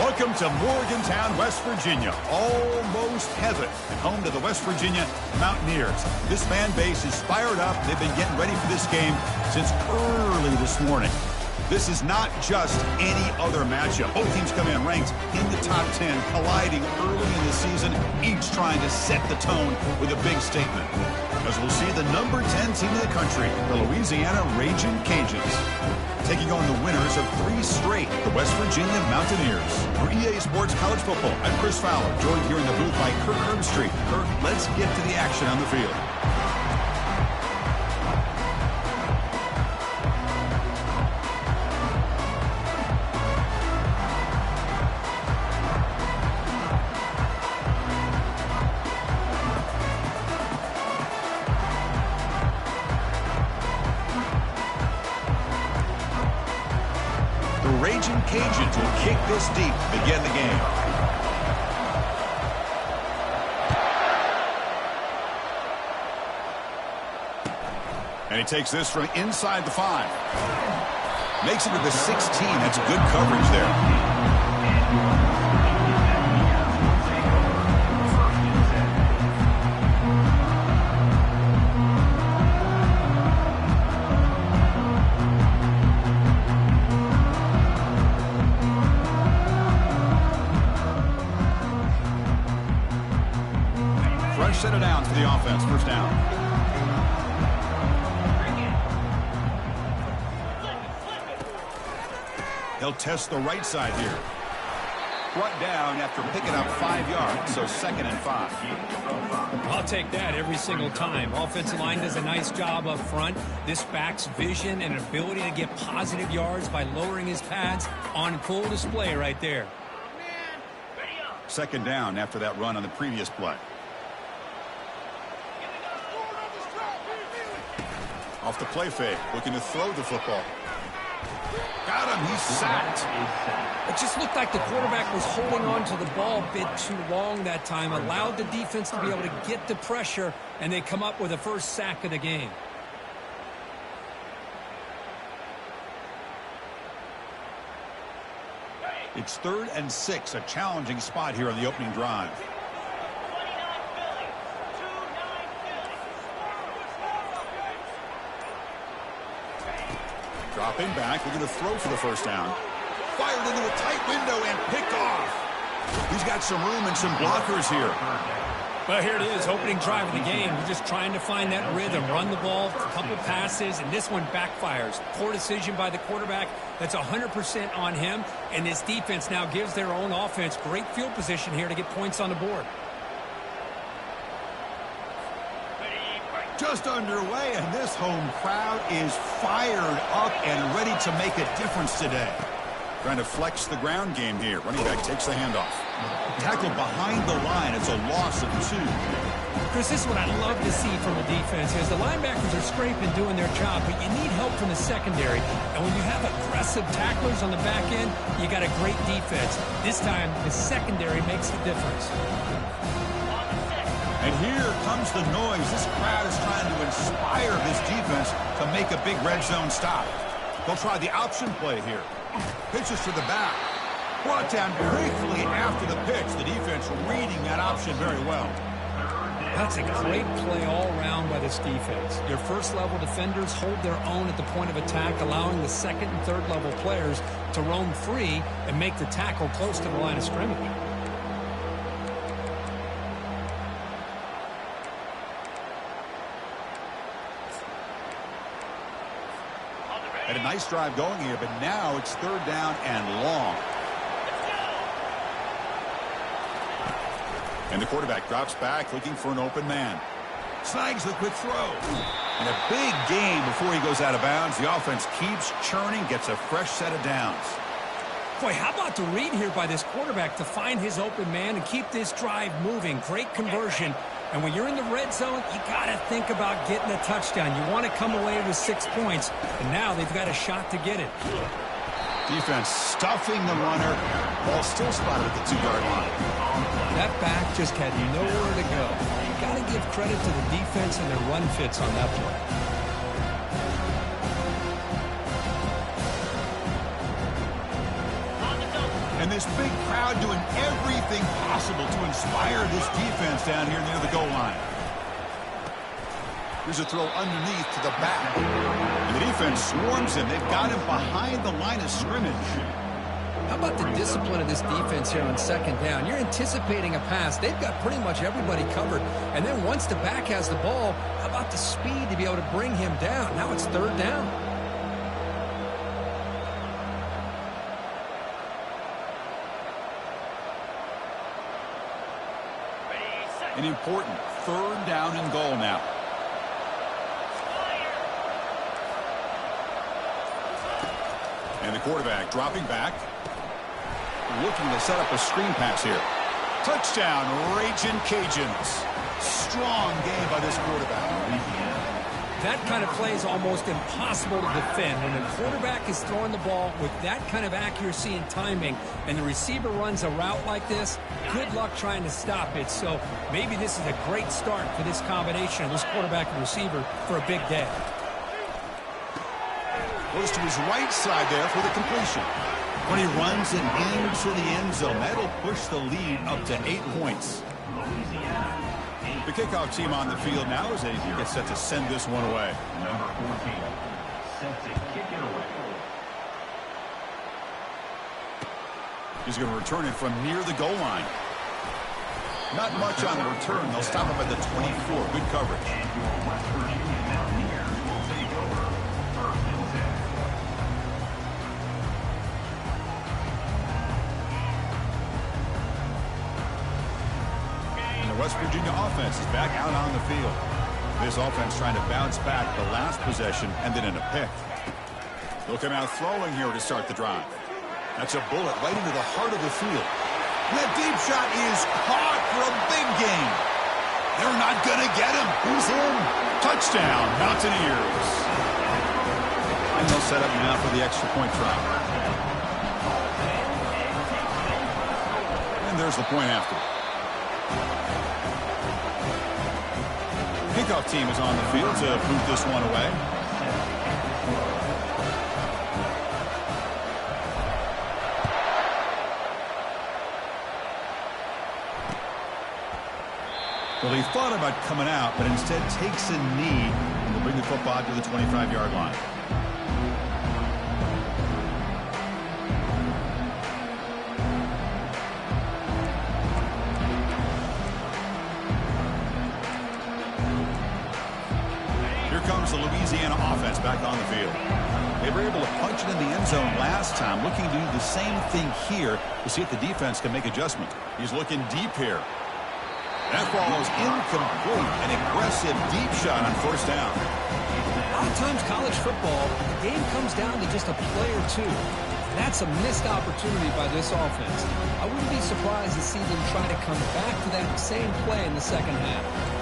Welcome to Morgantown, West Virginia, almost heaven, and home to the West Virginia Mountaineers. This fan base is fired up. They've been getting ready for this game since early this morning. This is not just any other matchup. Both teams come in ranked in the top 10, colliding early in the season, each trying to set the tone with a big statement. As we'll see the number 10 team in the country, the Louisiana Ragin' Cajuns, taking on the winners of 3 straight, the West Virginia Mountaineers. For EA Sports College Football, I'm Chris Fowler, joined here in the booth by Kirk Herbstreit. Kirk, let's get to the action on the field. Ragin' Cajuns will kick this deep to begin the game. And he takes this from inside the 5. Makes it to the 16. That's good coverage there. Set it down for the offense. First down. He'll test the right side here. Brought down after picking up 5 yards, so 2nd and 5. I'll take that every single time. Offensive line does a nice job up front. This back's vision and ability to get positive yards by lowering his pads on full display right there. 2nd down after that run on the previous play. Off the play fake, looking to throw the football. Got him, he's sacked. It just looked like the quarterback was holding on to the ball a bit too long that time, allowed the defense to be able to get the pressure, and they come up with the first sack of the game. It's 3rd and 6, a challenging spot here on the opening drive. Dropping back, looking to throw for the first down. Fired into a tight window and picked off. He's got some room and some blockers here. Well, here it is, opening drive of the game. We're just trying to find that rhythm, run the ball, a couple passes, and this one backfires. Poor decision by the quarterback. That's 100% on him, and this defense now gives their own offense great field position here to get points on the board. Just underway, and this home crowd is fired up and ready to make a difference today. Trying to flex the ground game here. Running back takes the handoff. Tackled behind the line. It's a loss of 2. Chris, this is what I love to see from the defense is the linebackers are scraping doing their job, but you need help from the secondary. And when you have aggressive tacklers on the back end, you got a great defense. This time, the secondary makes the difference. And here comes the noise. This crowd is trying to inspire this defense to make a big red zone stop. They'll try the option play here. Pitches to the back. Brought down briefly after the pitch. The defense reading that option very well. That's a great play all around by this defense. Your first-level defenders hold their own at the point of attack, allowing the 2nd and 3rd-level players to roam free and make the tackle close to the line of scrimmage. Had a nice drive going here, but now it's 3rd down and long. And the quarterback drops back, looking for an open man. Snags the quick throw. And a big gain before he goes out of bounds. The offense keeps churning, gets a fresh set of downs. Boy, how about the read here by this quarterback to find his open man and keep this drive moving. Great conversion. And when you're in the red zone, you got to think about getting a touchdown. You want to come away with 6 points, and now they've got a shot to get it. Defense stuffing the runner. Ball still spotted at the 2-yard line. That back just had nowhere to go. You got to give credit to the defense and their run fits on that play. And this big crowd doing everything possible to inspire this defense down here near the goal line. Here's a throw underneath to the back. And the defense swarms him. They've got him behind the line of scrimmage. How about the discipline of this defense here on second down? You're anticipating a pass. They've got pretty much everybody covered. And then once the back has the ball, how about the speed to be able to bring him down? Now it's third down. An important third down and goal now. And the quarterback dropping back. Looking to set up a screen pass here. Touchdown, Ragin' Cajuns. Strong game by this quarterback. That kind of play is almost impossible to defend. When the quarterback is throwing the ball with that kind of accuracy and timing, and the receiver runs a route like this, good luck trying to stop it. So maybe this is a great start for this combination of this quarterback and receiver for a big day. Goes to his right side there for the completion. When he runs it into the end zone, that'll push the lead up to 8 points. The kickoff team on the field now as they get set to send this one away. Number 14, set to kick it away. He's going to return it from near the goal line. Not much on the return. They'll stop him at the 24. Good coverage. And your West Virginia Mountaineers will take over 1st and 10. West Virginia offense is back out on the field. This offense trying to bounce back the last possession and then in a pick. They'll come out throwing here to start the drive. That's a bullet right into the heart of the field. And that deep shot is caught for a big gain. They're not going to get him. He's in. Touchdown, Mountaineers. And they'll set up now for the extra point try. And there's the point after. Kickoff team is on the field to boot this one away. Well, he thought about coming out, but instead takes a knee and will bring the football to the 25-yard line. The Louisiana offense back on the field. They were able to punch it in the end zone last time, looking to do the same thing here to see if the defense can make adjustment. He's looking deep here. That ball is incomplete. An aggressive deep shot on first down. A lot of times college football, the game comes down to just a play or two. That's a missed opportunity by this offense. I wouldn't be surprised to see them try to come back to that same play in the second half.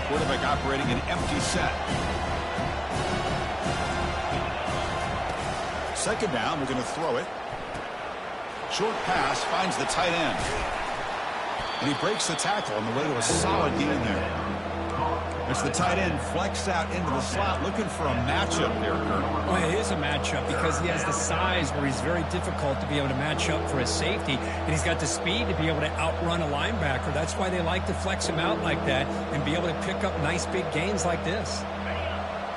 Quarterback operating an empty set. Second down, we're going to throw it. Short pass finds the tight end. And he breaks the tackle on the way to a solid gain there. It's the tight end flexed out into the slot, looking for a matchup there, Kurt. Well, it is a matchup because he has the size where he's very difficult to be able to match up for his safety, and he's got the speed to be able to outrun a linebacker. That's why they like to flex him out like that and be able to pick up nice big gains like this.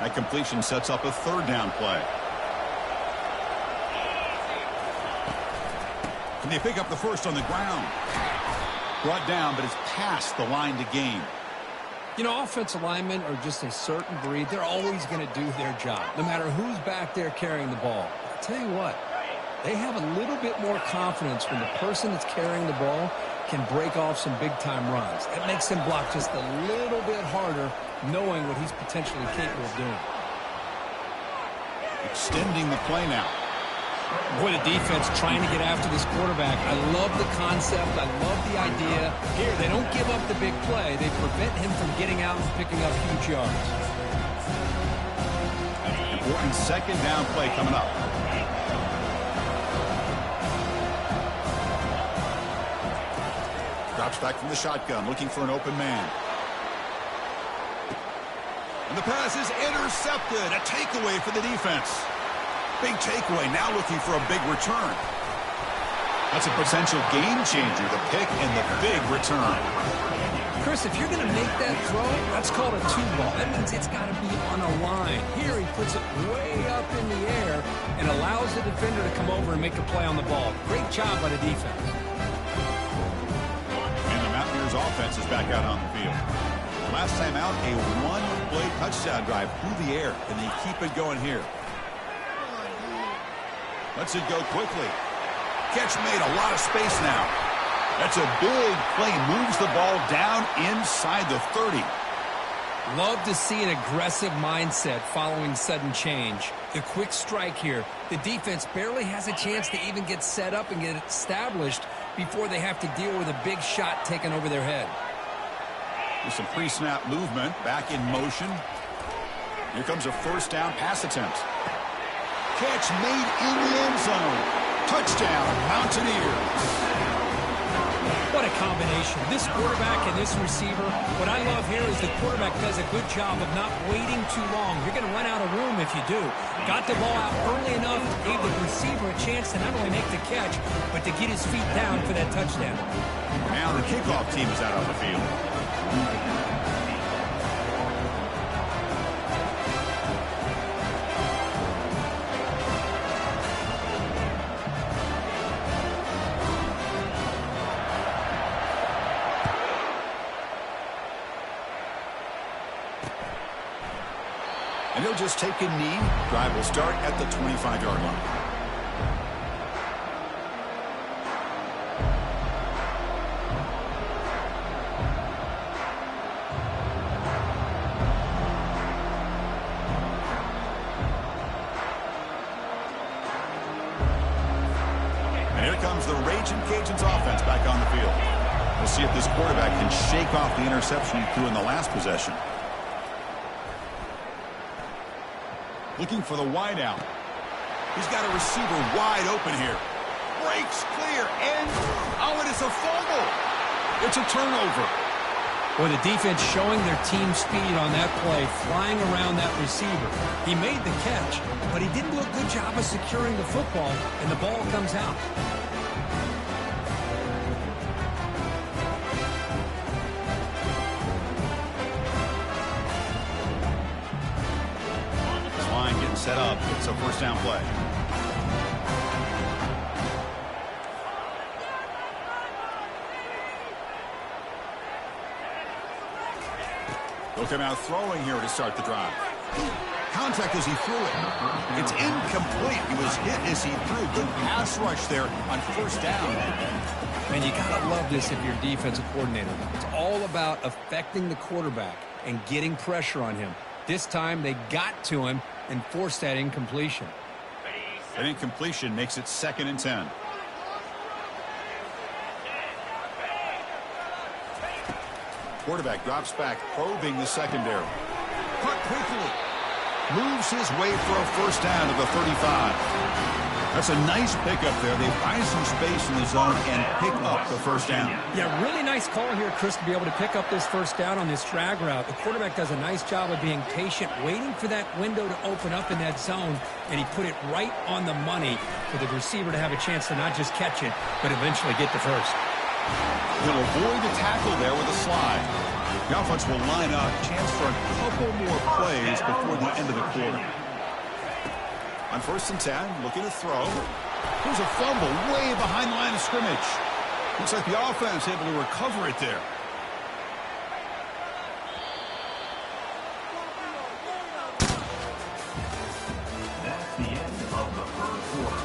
That completion sets up a third down play. Can they pick up the first on the ground? Brought down, but it's past the line to gain. You know, offensive linemen are just a certain breed. They're always going to do their job, no matter who's back there carrying the ball. I'll tell you what, they have a little bit more confidence when the person that's carrying the ball can break off some big-time runs. It makes them block just a little bit harder, knowing what he's potentially capable of doing. Extending the play now. Boy, the defense trying to get after this quarterback. I love the concept. I love the idea. Here, they don't give up the big play. They prevent him from getting out and picking up huge yards. Important second down play coming up. Drops back from the shotgun, looking for an open man. And the pass is intercepted. A takeaway for the defense. Big takeaway, now looking for a big return. That's a potential game changer, the pick and the big return. Chris, if you're going to make that throw, that's called a two ball. That means it's got to be on a line. Here he puts it way up in the air and allows the defender to come over and make a play on the ball. Great job by the defense. And the Mountaineers offense is back out on the field. Last time out, a one-play touchdown drive through the air, and they keep it going here. Lets it go quickly. Catch made, a lot of space now. That's a big play, moves the ball down inside the 30. Love to see an aggressive mindset following sudden change. The quick strike here. The defense barely has a chance to even get set up and get established before they have to deal with a big shot taken over their head. With some pre-snap movement, back in motion. Here comes a first down pass attempt. Catch made in the end zone. Touchdown, Mountaineers. What a combination. This quarterback and this receiver. What I love here is the quarterback does a good job of not waiting too long. You're going to run out of room if you do. Got the ball out early enough, gave the receiver a chance to not only make the catch, but to get his feet down for that touchdown. Now the kickoff team is out on the field. And he'll just take a knee. Drive will start at the 25-yard line. And here comes the Raging Cajuns offense back on the field. We'll see if this quarterback can shake off the interception he threw in the last possession. Looking for the wide out. He's got a receiver wide open here. Breaks clear, and oh, it is a fumble. It's a turnover. Boy, the defense showing their team speed on that play, flying around that receiver. He made the catch, but he didn't do a good job of securing the football, and the ball comes out. Set up. It's a first down play. They'll come out throwing here to start the drive. Contact as he threw it. It's incomplete. He was hit as he threw. Good pass rush there on first down. Man, you gotta love this if you're a defensive coordinator. It's all about affecting the quarterback and getting pressure on him. This time they got to him and forced that incompletion. That incompletion makes it 2nd and 10. Quarterback drops back, probing the secondary. Caught quickly. Moves his way for a first down to the 35. That's a nice pickup there. They find some space in the zone and pick up the first down. Yeah, really nice call here, Chris, to be able to pick up this first down on this drag route. The quarterback does a nice job of being patient, waiting for that window to open up in that zone, and he put it right on the money for the receiver to have a chance to not just catch it, but eventually get the first. He'll avoid the tackle there with a slide. The offense will line up. Chance for a couple more plays before the end of the quarter. On 1st and 10, looking to throw. Here's a fumble way behind the line of scrimmage. Looks like the offense able to recover it there. That's the end of the first quarter.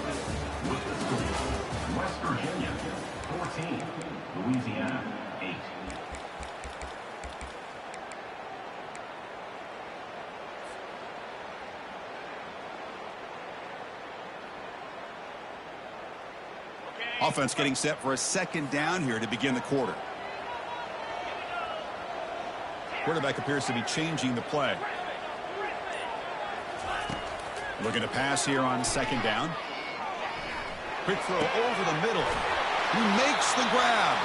With the score, West Virginia 14, Louisiana 8. Offense getting set for a 2nd down here to begin the quarter. Quarterback appears to be changing the play. Looking to pass here on 2nd down. Quick throw over the middle. He makes the grab.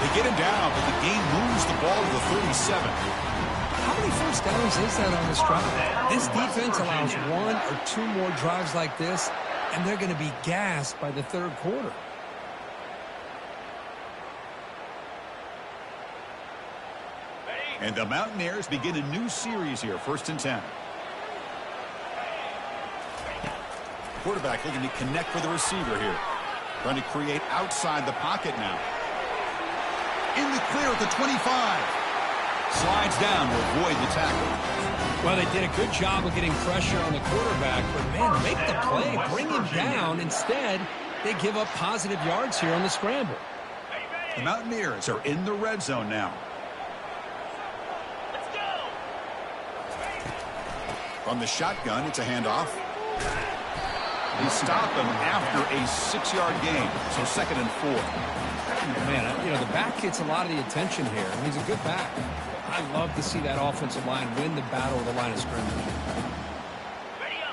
They get him down, but the game moves the ball to the 37. How many first downs is that on this drive? This defense allows 1 or 2 more drives like this, and they're going to be gassed by the third quarter. And the Mountaineers begin a new series here, 1st and 10. Quarterback looking to connect with the receiver here. Trying to create outside the pocket now. In the clear at the 25. Slides down to avoid the tackle. Well, they did a good job of getting pressure on the quarterback, but, man, make the play, bring him down. Instead, they give up positive yards here on the scramble. The Mountaineers are in the red zone now. From the shotgun, it's a handoff. He stopped him after a 6-yard gain, so 2nd and 4. Man, you know, the back gets a lot of the attention here, and he's a good back. I love to see that offensive line win the battle of the line of scrimmage.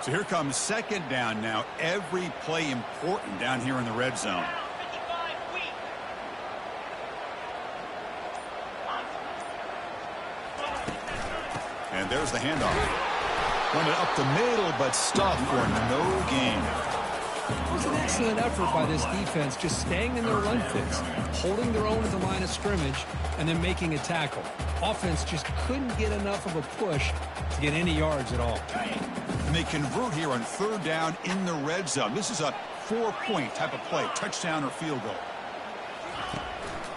So here comes 2nd down now. Every play important down here in the red zone. And there's the handoff. Run it up the middle, but stuffed for no gain. It was an excellent effort by this defense, just staying in their run fits, holding their own at the line of scrimmage, and then making a tackle. Offense just couldn't get enough of a push to get any yards at all. And they convert here on 3rd down in the red zone. This is a 4-point type of play, touchdown or field goal.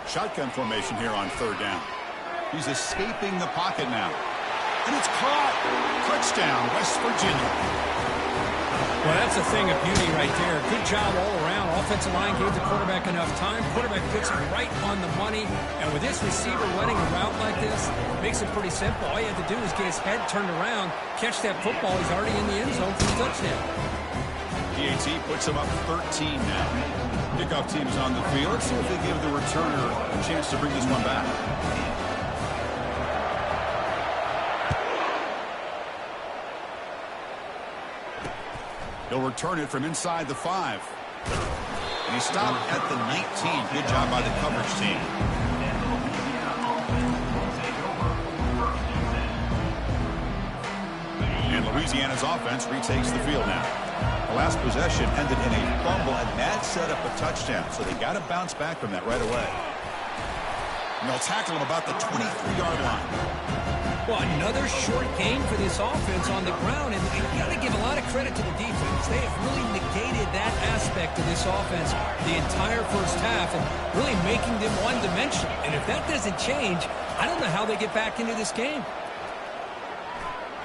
Shotgun formation here on 3rd down. He's escaping the pocket now. And it's caught. Touchdown, West Virginia. Well, that's a thing of beauty right there. Good job all around. Offensive line gave the quarterback enough time. Quarterback puts it right on the money. And with this receiver running a route like this, it makes it pretty simple. All you have to do is get his head turned around, catch that football. He's already in the end zone for the touchdown. PAT puts him up 13 now. Kickoff team is on the field. Let's see if they give the returner a chance to bring this one back. He'll return it from inside the 5. And he stopped at the 19. Good job by the coverage team. And Louisiana's offense retakes the field now. The last possession ended in a fumble, and that set up a touchdown. So they got to bounce back from that right away. And they'll tackle him about the 23-yard line. Well, another short game for this offense on the ground, and you got to give a lot of credit to the defense. They have really negated that aspect of this offense the entire first half and really making them one-dimensional. And if that doesn't change, I don't know how they get back into this game.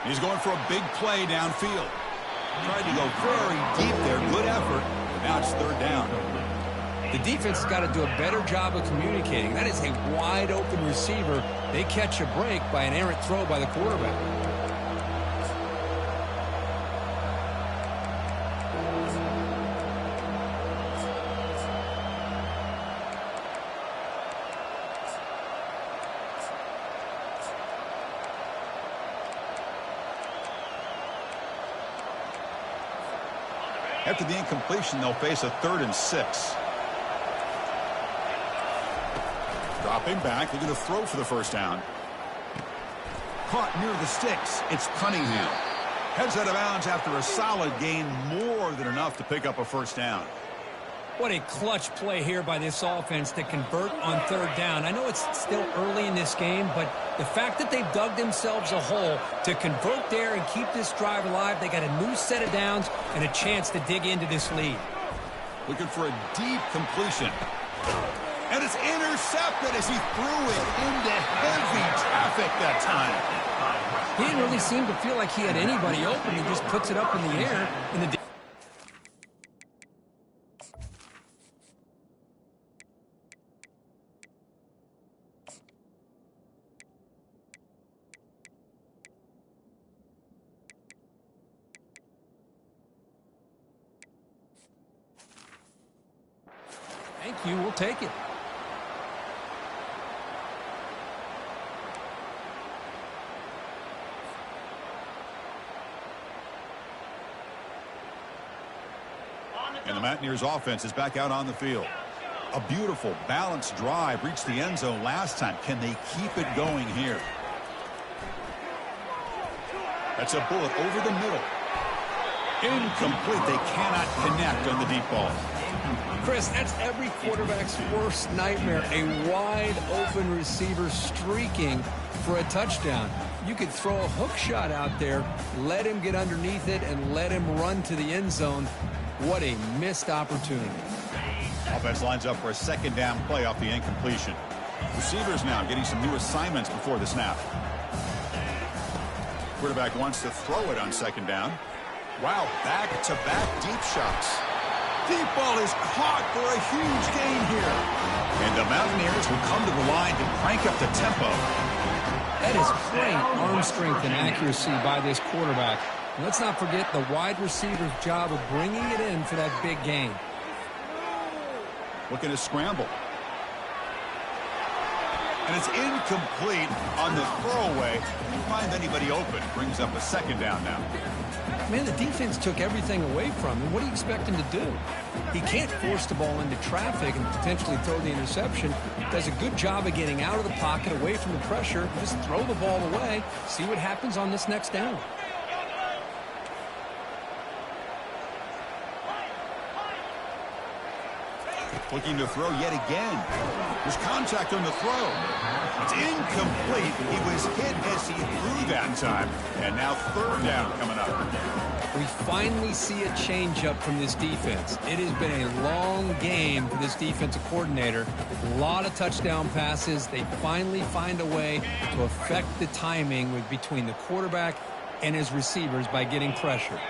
He's going for a big play downfield. Tried to go very deep there. Good effort, but now it's 3rd down. The defense has got to do a better job of communicating. That is a wide-open receiver. They catch a break by an errant throw by the quarterback. After the incompletion, they'll face a 3rd and 6. Dropping back, they're going to throw for the first down. Caught near the sticks. It's Cunningham. Heads out of bounds after a solid gain, more than enough to pick up a first down. What a clutch play here by this offense to convert on 3rd down. I know it's still early in this game, but the fact that they've dug themselves a hole to convert there and keep this drive alive, they got a new set of downs and a chance to dig into this lead. Looking for a deep completion. And it's intercepted as he threw it into heavy traffic that time. He didn't really seem to feel like he had anybody open. He just puts it up in the air. Thank you. We'll take it. And the Mountaineers offense is back out on the field. A beautiful, balanced drive reached the end zone last time. Can they keep it going here? That's a bullet over the middle. Incomplete. They cannot connect on the deep ball. Chris, that's every quarterback's worst nightmare, a wide-open receiver streaking for a touchdown. You could throw a hook shot out there, let him get underneath it, and let him run to the end zone. What a missed opportunity. Offense lines up for a second down play off the incompletion. Receivers now getting some new assignments before the snap. Quarterback wants to throw it on second down. Wow, back-to-back deep shots. Deep ball is caught for a huge gain here. And the Mountaineers will come to the line to crank up the tempo. That is great arm strength and accuracy by this quarterback. And let's not forget the wide receiver's job of bringing it in for that big gain. Looking to scramble. And it's incomplete on the throwaway. Didn't find anybody open. Brings up a second down now. Man, the defense took everything away from him. What do you expect him to do? He can't force the ball into traffic and potentially throw the interception. Does a good job of getting out of the pocket, away from the pressure. Just throw the ball away. See what happens on this next down. Looking to throw yet again. There's contact on the throw. It's incomplete. He was hit as he threw that time. And now third down coming up. We finally see a changeup from this defense. It has been a long game for this defensive coordinator. A lot of touchdown passes. They finally find a way to affect the timing between the quarterback and his receivers by getting pressure.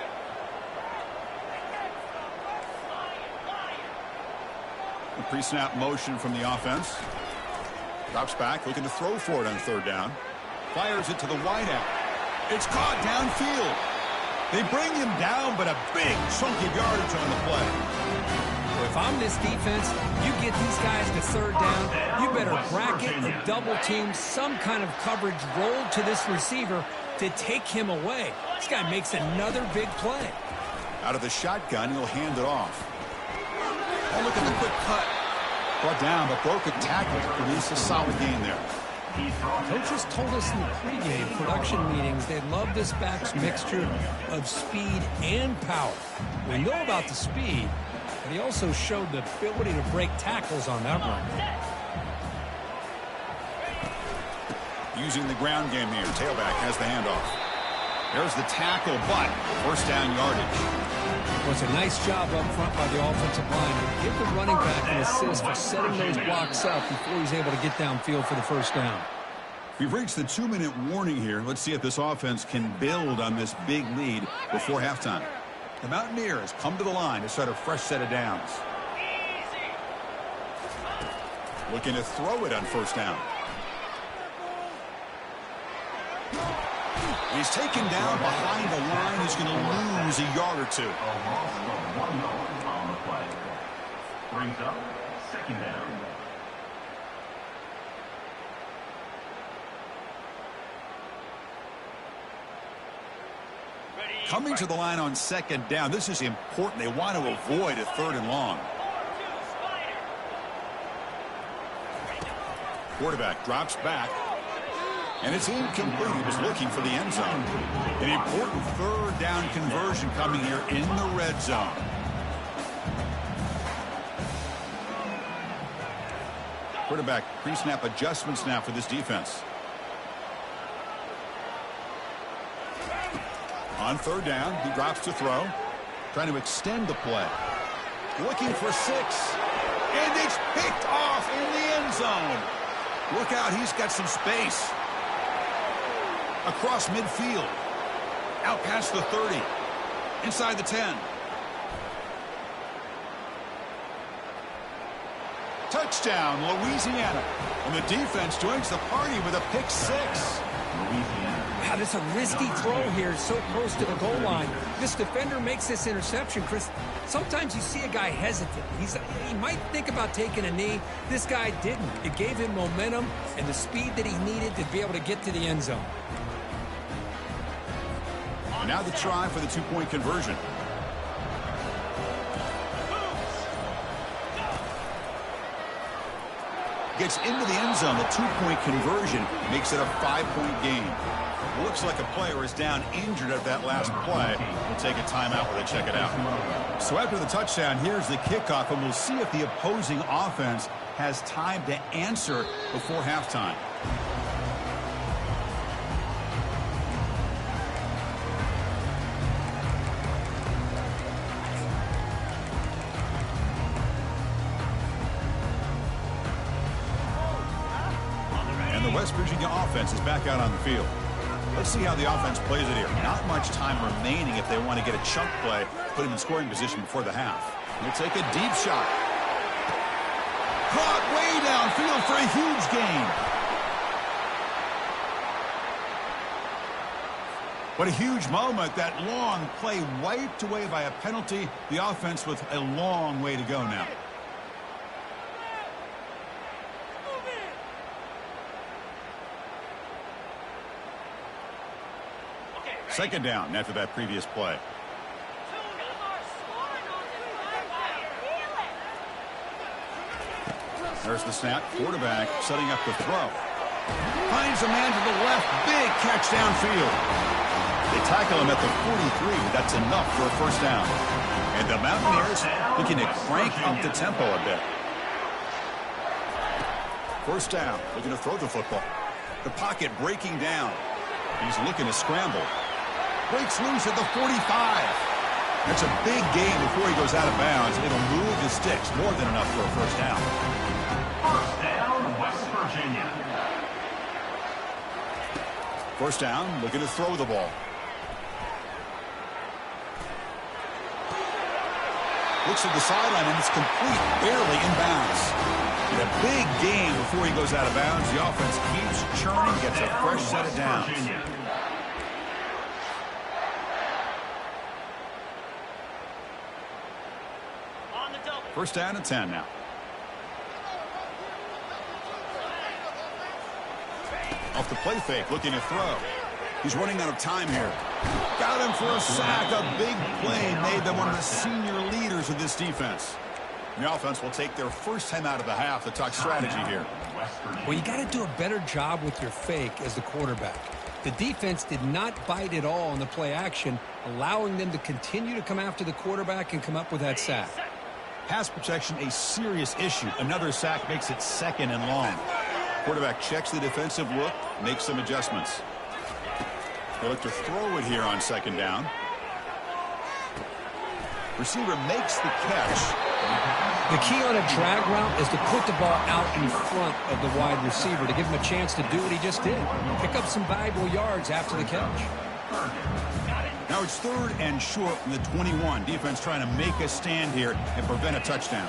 A pre-snap motion from the offense. Drops back, looking to throw for it on third down. Fires it to the wideout. It's caught downfield. They bring him down, but a big chunk of yardage on the play. Well, if I'm this defense, you get these guys to third down, you better bracket or double team some kind of coverage rolled to this receiver to take him away. This guy makes another big play. Out of the shotgun, he'll hand it off. Oh, look at the quick cut. Brought down, but broke a tackle to produce a solid gain there. Coaches told us in the pregame production meetings they love this back's mixture of speed and power. We know about the speed, but he also showed the ability to break tackles on that run. Using the ground game here. Tailback has the handoff. There's the tackle, but first down yardage. Well, it's a nice job up front by the offensive line to give the running back an assist for setting those blocks up before he's able to get downfield for the first down. We've reached the 2-minute warning here. Let's see if this offense can build on this big lead before halftime. The Mountaineers come to the line to start a fresh set of downs. Looking to throw it on first down. He's taken down behind the line. He's going to lose a yard or two. A loss of 1 yard on the play. Brings up second down. Coming to the line on second down. This is important. They want to avoid a third and long. Quarterback drops back. And it's incomplete. He was looking for the end zone. An important third down conversion coming here in the red zone. Quarterback pre-snap adjustments now for this defense. On third down, he drops to throw. Trying to extend the play. Looking for 6. And it's picked off in the end zone. Look out, he's got some space. Across midfield. Out past the 30. Inside the 10. Touchdown, Louisiana. And the defense joins the party with a pick 6. Wow, that's a risky throw here, so close to the goal line. This defender makes this interception, Chris. Sometimes you see a guy hesitant. He might think about taking a knee. This guy didn't. It gave him momentum and the speed that he needed to be able to get to the end zone. And now the try for the 2-point conversion. gets into the end zone. The 2-point conversion makes it a 5-point game. Looks like a player is down injured at that last play. We'll take a timeout while they check it out. So after the touchdown, here's the kickoff, and we'll see if the opposing offense has time to answer before halftime. And the West Virginia offense is back out on the field. Let's see how the offense plays it here. Not much time remaining if they want to get a chunk play, put him in scoring position before the half. He'll take a deep shot. Caught way downfield for a huge gain. What a huge moment. That long play wiped away by a penalty. The offense with a long way to go now. Second down after that previous play. There's the snap. Quarterback setting up the throw. Finds a man to the left. Big catch downfield. They tackle him at the 43, but that's enough for a first down. And the Mountaineers looking to crank up the tempo a bit. First down. Looking to throw the football. The pocket breaking down. He's looking to scramble. Breaks loose at the 45. That's a big gain before he goes out of bounds. It'll move the sticks. More than enough for a first down. First down, West Virginia. First down, looking to throw the ball. Looks at the sideline, and it's complete, barely in bounds. And a big gain before he goes out of bounds. The offense keeps churning, gets a fresh set of downs. First down and 10 now. Off the play fake, looking to throw. He's running out of time here. Got him for a sack. A big play made them one of the senior leaders of this defense. The offense will take their first time out of the half to talk strategy here. Well, you got to do a better job with your fake as the quarterback. The defense did not bite at all on the play action, allowing them to continue to come after the quarterback and come up with that sack. Pass protection, a serious issue. Another sack makes it second and long. Quarterback checks the defensive look, makes some adjustments. They look to throw it here on second down. Receiver makes the catch. The key on a drag route is to put the ball out in front of the wide receiver to give him a chance to do what he just did. Pick up some valuable yards after the catch. Now it's third and short from the 21. Defense trying to make a stand here and prevent a touchdown.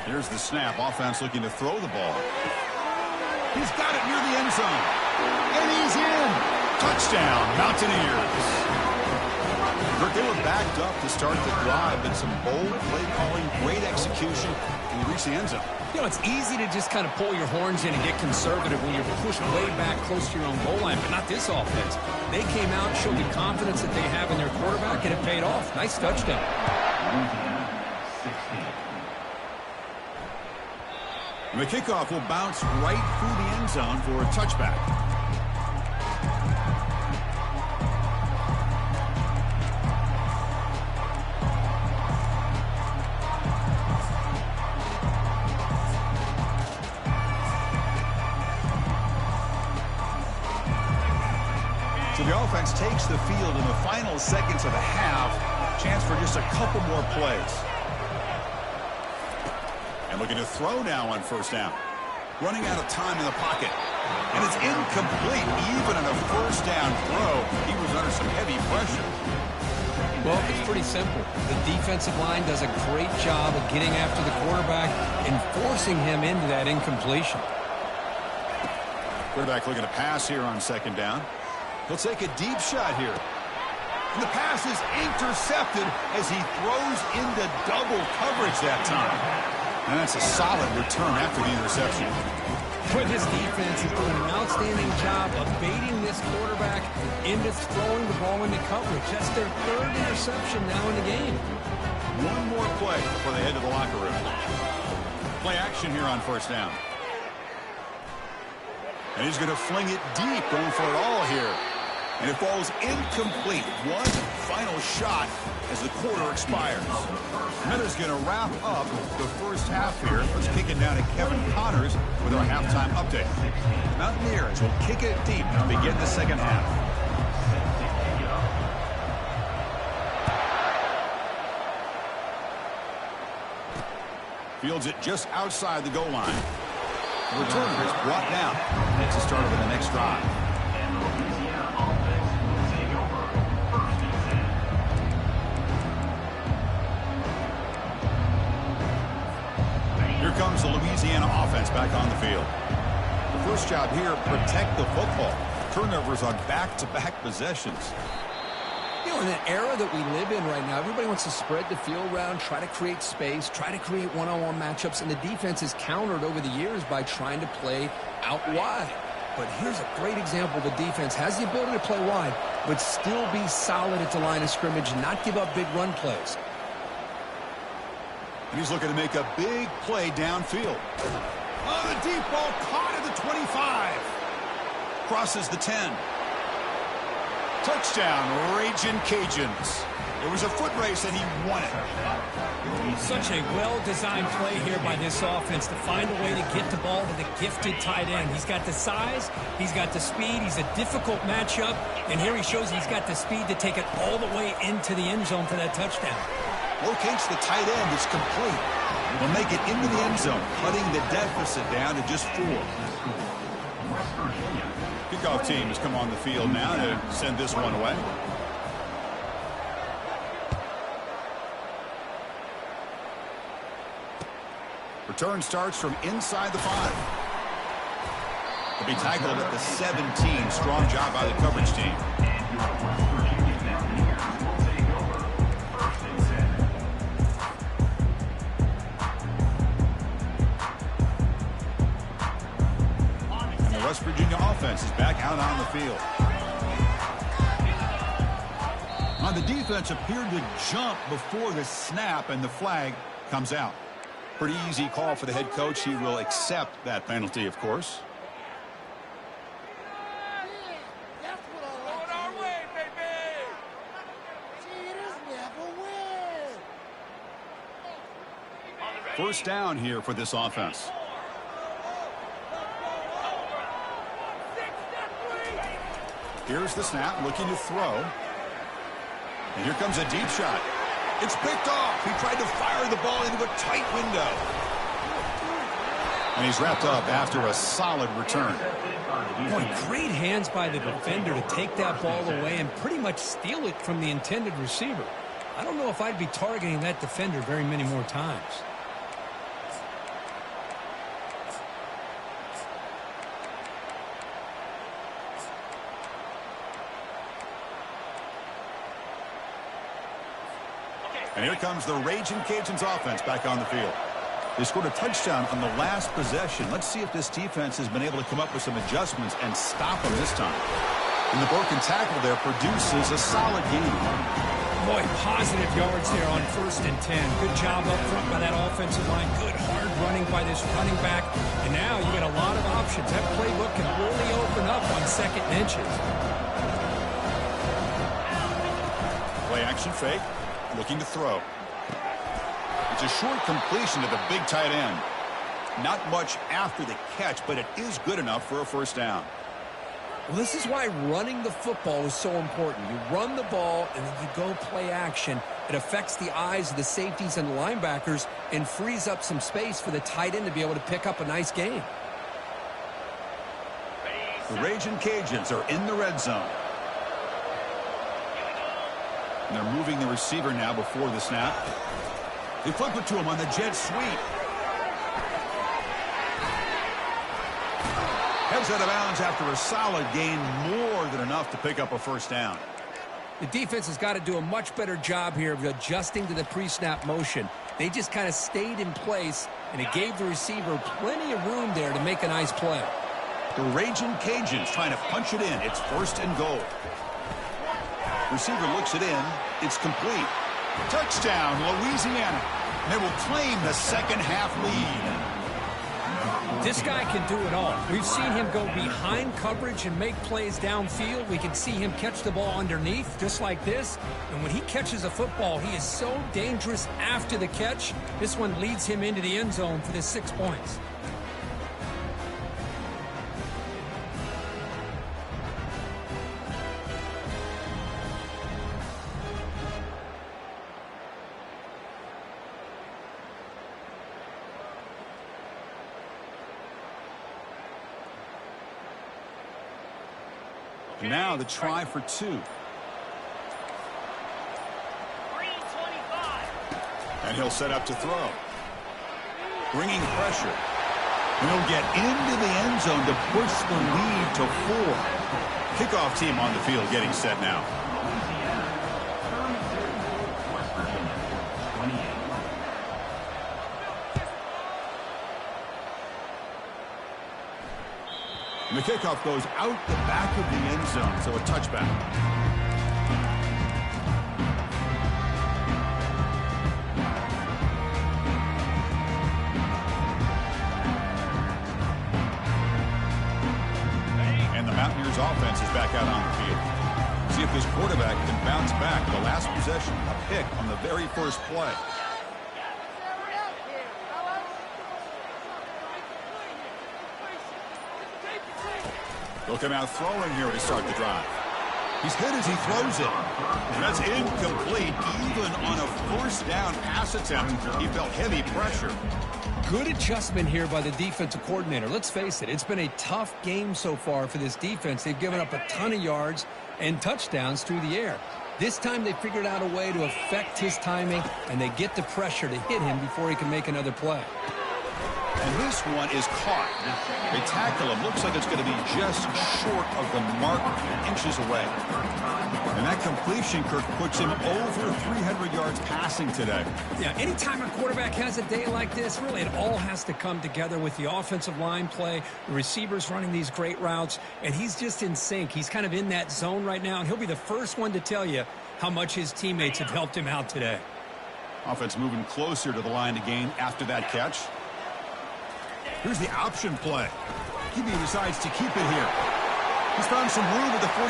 Here's the snap. Offense looking to throw the ball. He's got it near the end zone. And he's in. Touchdown, Mountaineers. They were backed up to start the drive, but some bold play calling, great execution, and they reach the end zone. You know, it's easy to just kind of pull your horns in and get conservative when you're pushed way back close to your own goal line, but not this offense. They came out and showed the confidence that they have in their quarterback, and it paid off. Nice touchdown. And the kickoff will bounce right through the end zone for a touchback. So the offense takes the field in the final seconds of the half. Chance for just a couple more plays. And looking to throw now on first down. Running out of time in the pocket. And it's incomplete. Even on a first down throw, he was under some heavy pressure. Well, it's pretty simple. The defensive line does a great job of getting after the quarterback and forcing him into that incompletion. Quarterback looking to pass here on second down. He'll take a deep shot here. And the pass is intercepted as he throws into double coverage that time. And that's a solid return after the interception. But this defense is doing an outstanding job of baiting this quarterback into throwing the ball into coverage. That's their third interception now in the game. One more play before they head to the locker room. Play action here on first down. And he's going to fling it deep, going for it all here. And it falls incomplete. One final shot as the quarter expires. Miller's going to wrap up the first half here. Let's kick it down to Kevin Connors with our halftime update. Mountaineers will kick it deep to begin the second half. Fields it just outside the goal line. The returner is brought down. It's the start of the next drive. Here comes the Louisiana offense back on the field. The first job here, protect the football. Turnovers on back-to-back possessions. You know, in an era that we live in right now, everybody wants to spread the field around, try to create space, try to create one-on-one matchups, and the defense is countered over the years by trying to play out wide. But here's a great example. The defense has the ability to play wide, but still be solid at the line of scrimmage and not give up big run plays. And he's looking to make a big play downfield. Oh, the deep ball caught at the 25. Crosses the 10. Touchdown, Ragin' Cajuns. It was a foot race, and he won it. Such a well-designed play here by this offense to find a way to get the ball to the gifted tight end. He's got the size, he's got the speed, he's a difficult matchup, and here he shows he's got the speed to take it all the way into the end zone for that touchdown. Locates the tight end. It's complete. Will make it into the end zone, cutting the deficit down to just 4. Kickoff team has come on the field now to send this one away. Return starts from inside the 5. He'll be tackled at the 17. Strong job by the coverage team. West Virginia offense is back out on the field. Now the defense appeared to jump before the snap, and the flag comes out. Pretty easy call for the head coach. He will accept that penalty, of course. First down here for this offense. Here's the snap, looking to throw. And here comes a deep shot. It's picked off. He tried to fire the ball into a tight window. And he's wrapped up after a solid return. Boy, great hands by the defender to take that ball away and pretty much steal it from the intended receiver. I don't know if I'd be targeting that defender very many more times. And here comes the Ragin' Cajuns offense back on the field. They scored a touchdown on the last possession. Let's see if this defense has been able to come up with some adjustments and stop them this time. And the broken tackle there produces a solid gain. Boy, positive yards there on 1st and 10. Good job up front by that offensive line. Good hard running by this running back. And now you got a lot of options. That playbook can really open up on 2nd and inches. Play action fake. Looking to throw. It's a short completion to the big tight end. Not much after the catch, but it is good enough for a first down. Well, this is why running the football is so important. You run the ball, and then you go play action. It affects the eyes of the safeties and the linebackers and frees up some space for the tight end to be able to pick up a nice gain. The Ragin' Cajuns are in the red zone. And they're moving the receiver now before the snap. They flip it to him on the jet sweep. Heads out of bounds after a solid gain, more than enough to pick up a first down. The defense has got to do a much better job here of adjusting to the pre-snap motion. They just kind of stayed in place, and it gave the receiver plenty of room there to make a nice play. The Ragin' Cajuns trying to punch it in. It's 1st and goal. Receiver looks it in. It's complete. Touchdown, Louisiana. They will claim the second half lead. This guy can do it all. We've seen him go behind coverage and make plays downfield. We can see him catch the ball underneath, just like this. And when he catches a football, he is so dangerous after the catch. This one leads him into the end zone for the 6 points. Now the try for 2. And he'll set up to throw. Bringing pressure. And he'll get into the end zone to push the lead to 4. Kickoff team on the field getting set now. And the kickoff goes out the back of the end zone, so a touchback. And the Mountaineers offense is back out on the field. See if this quarterback can bounce back. The last possession, a pick on the very first play. He'll come out throwing here to start the drive. He's hit as he throws it. And that's incomplete. Even on a first down pass attempt, he felt heavy pressure. Good adjustment here by the defensive coordinator. Let's face it, it's been a tough game so far for this defense. They've given up a ton of yards and touchdowns through the air. This time they figured out a way to affect his timing, and they get the pressure to hit him before he can make another play. And this one is caught. They tackle him. Looks like it's going to be just short of the mark, inches away. And that completion, Kirk, puts him over 300 yards passing today. Yeah, anytime a quarterback has a day like this, really it all has to come together with the offensive line play, the receivers running these great routes, and he's just in sync. He's kind of in that zone right now, and he'll be the first one to tell you how much his teammates have helped him out today. Offense moving closer to the line to gain after that catch. Here's the option play. QB decides to keep it here. He's found some room at the 45.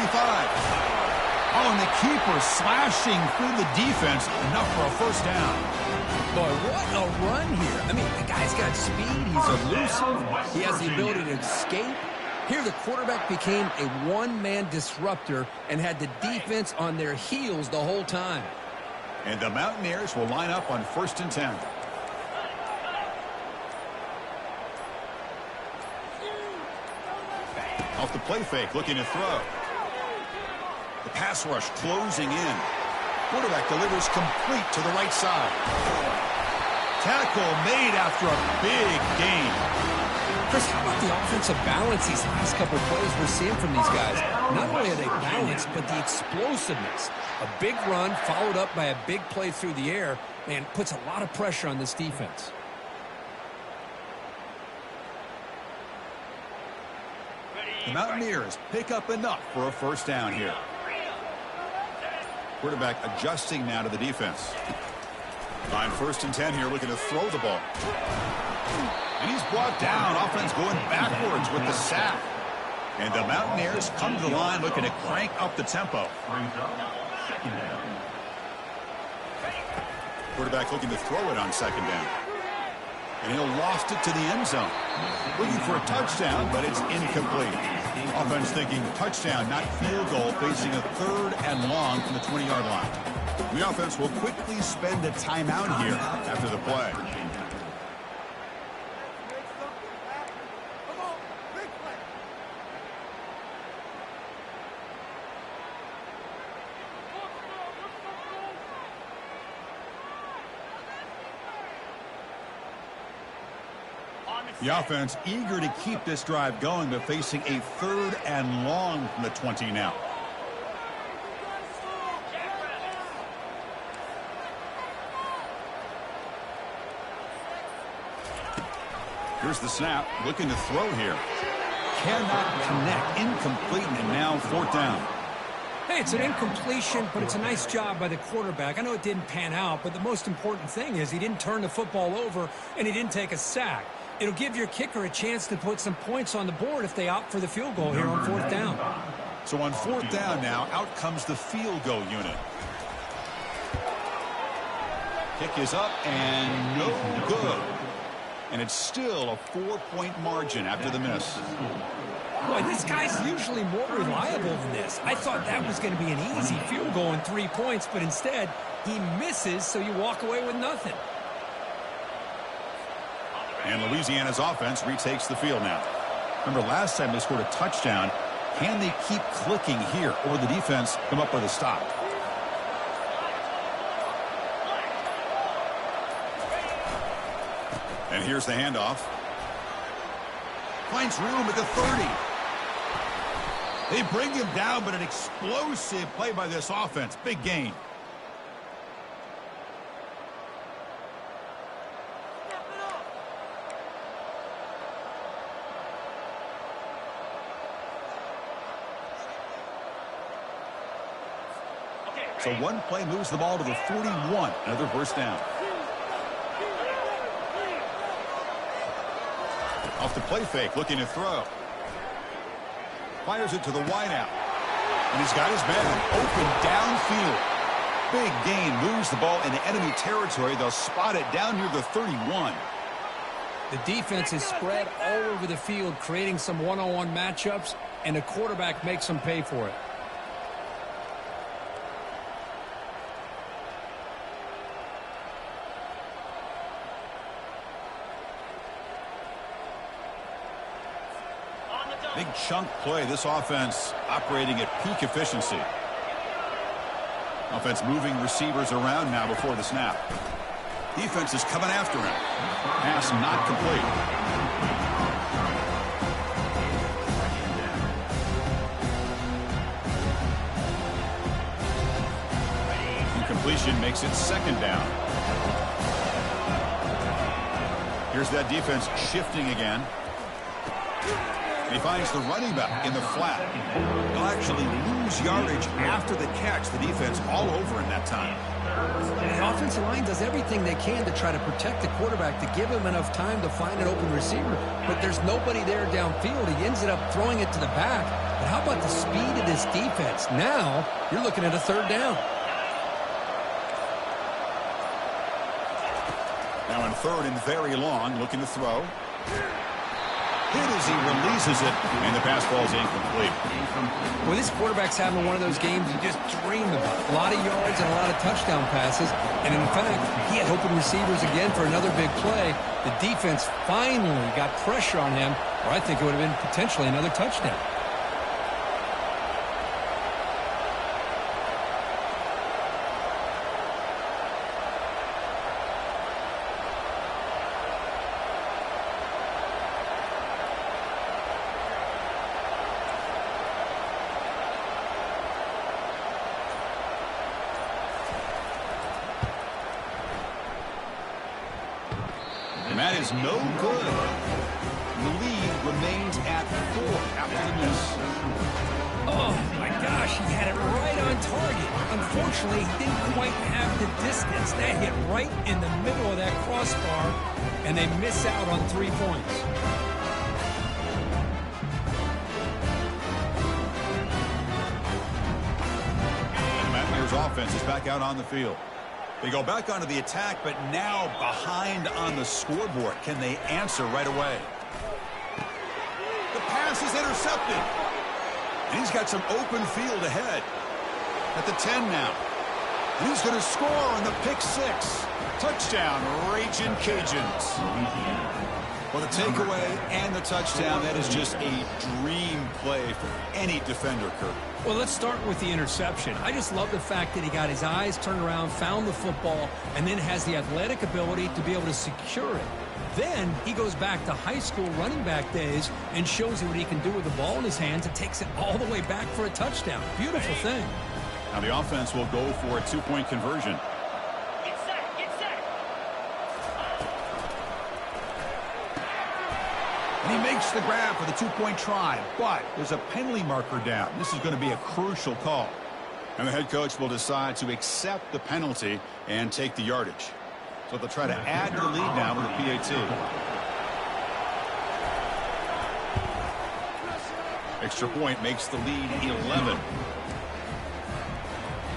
Oh, and the keeper slashing through the defense. Enough for a first down. Boy, what a run here. I mean, the guy's got speed. He's elusive. He has the ability to escape. Here, the quarterback became a one-man disruptor and had the defense on their heels the whole time. And the Mountaineers will line up on 1st and 10. Off the play fake, looking to throw. The pass rush closing in. Quarterback delivers complete to the right side. Tackle made after a big gain. Chris, how about the offensive balance these last couple of plays we're seeing from these guys? Not only are they balanced, but the explosiveness. A big run followed up by a big play through the air, man, puts a lot of pressure on this defense. The Mountaineers pick up enough for a first down here. Quarterback adjusting now to the defense. On 1st and 10 here, looking to throw the ball. And he's brought down. Offense going backwards with the sack. And the Mountaineers come to the line looking to crank up the tempo. Quarterback looking to throw it on 2nd down. And he'll loft it to the end zone. Looking for a touchdown, but it's incomplete. Offense thinking touchdown, not field goal, facing a 3rd and long from the 20-yard line. The offense will quickly spend a timeout here after the play. The offense eager to keep this drive going, but facing a 3rd and long from the 20 now. Here's the snap, looking to throw here. Cannot connect, incomplete, and now 4th down. Hey, it's an incompletion, but it's a nice job by the quarterback. I know it didn't pan out, but the most important thing is he didn't turn the football over and he didn't take a sack. It'll give your kicker a chance to put some points on the board if they opt for the field goal here on 4th down. So on 4th down now, out comes the field goal unit. Kick is up and no good. And it's still a 4-point margin after the miss. Boy, this guy's usually more reliable than this. I thought that was going to be an easy field goal and 3 points, but instead he misses, so you walk away with nothing. And Louisiana's offense retakes the field now. Remember, last time they scored a touchdown. Can they keep clicking here, or the defense come up with a stop? And here's the handoff. Finds room at the 30. They bring him down, but an explosive play by this offense. Big gain. So one play moves the ball to the 41. Another first down. Off the play fake, looking to throw. Fires it to the wideout. And he's got his man open downfield. Big gain, moves the ball into enemy territory. They'll spot it down near the 31. The defense is spread all over the field, creating some one-on-one matchups, and the quarterback makes them pay for it. Big chunk play. This offense operating at peak efficiency. Offense moving receivers around now before the snap. Defense is coming after him. Pass not complete. Incompletion makes it 2nd down. Here's that defense shifting again. He finds the running back in the flat. He'll actually lose yardage after the catch. The defense all over him that time. And the offensive line does everything they can to try to protect the quarterback, to give him enough time to find an open receiver. But there's nobody there downfield. He ends up throwing it to the back. But how about the speed of this defense? Now you're looking at a 3rd down. Now in 3rd and very long, looking to throw. Hit as he releases it, and the pass ball is incomplete. Well, this quarterback's having one of those games you just dream about. A lot of yards and a lot of touchdown passes. And in fact, he had open receivers again for another big play. The defense finally got pressure on him, or I think it would have been potentially another touchdown. And that is no good. The lead remains at 4 after the miss. Oh, my gosh, he had it right on target. Unfortunately, he didn't quite have the distance. That hit right in the middle of that crossbar, and they miss out on 3 points. And the Mountaineers offense is back out on the field. They go back onto the attack, but now behind on the scoreboard. Can they answer right away? The pass is intercepted. And he's got some open field ahead. At the 10 now. And he's going to score on the pick 6. Touchdown, Ragin' Cajuns. Well, the takeaway and the touchdown, that is just a dream play for any defender, Kirk. Well, let's start with the interception. I just love the fact that he got his eyes turned around, found the football, and then has the athletic ability to be able to secure it. Then he goes back to high school running back days and shows you what he can do with the ball in his hands and takes it all the way back for a touchdown. Beautiful thing. Now the offense will go for a 2-point conversion. And he makes the grab for the 2-point try, but there's a penalty marker down. This is going to be a crucial call. And the head coach will decide to accept the penalty and take the yardage. So they'll try to add to the lead now with a PAT. Extra point makes the lead 11.